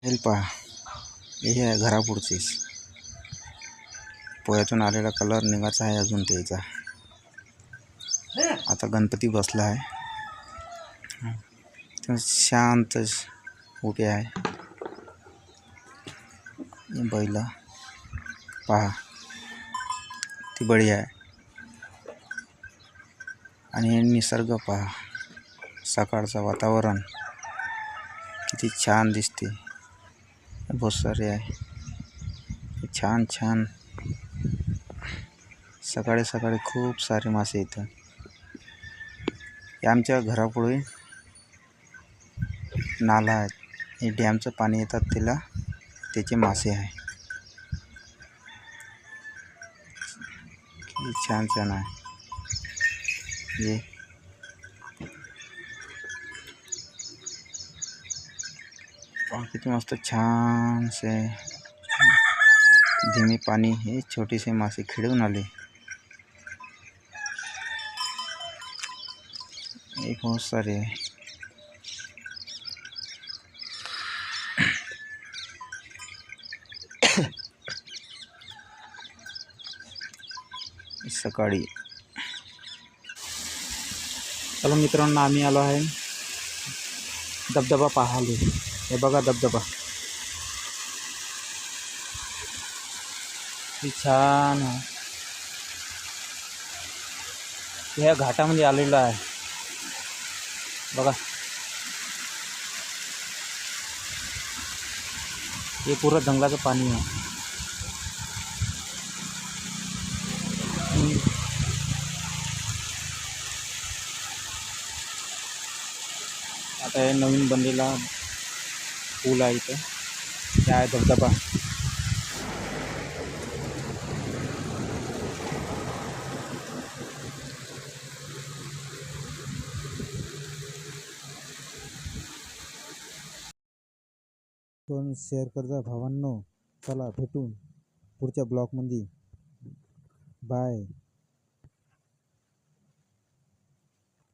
हेल पहा, हे आहे घरापुढचीच पोह्यातून आलेला कलर निघायचा आहे अजून त्याचा. आता गणपती बसला आहे, शांत उभे आहे. बैल पहा ती बळी आहे. आणि हे निसर्ग पहा, सकाळचं वातावरण किती छान दिसते. बहुत सारे आहे, छान छान. सकाळी सकाळी खूप सारे मासे इथं. आमच्या घरापुढे नाला आहे, हे डॅमचं पाणी येतात त्याला, त्याचे मासे आहे. किती छान छान आहे हे. किती मस्त छान से धीमे पाणी, हे छोटेसे मासे खेळून आले. हे बहुत सारे आहे. सकाळी चला मित्रांनो, आम्ही आलो आहे धबधबा पाहायला. हे बघा धबधबा किती छान आहे. ह्या घाटामध्ये आलेलो आहे बघा. हे पुरं जंगलाचं पाणी आहे. आता हे नवीन बनलेला पूल आहे इथं, हे आहे धबधबा. पण शेअर करजा भावांनो. चला भेटून पुढच्या ब्लॉगमध्ये. बाय.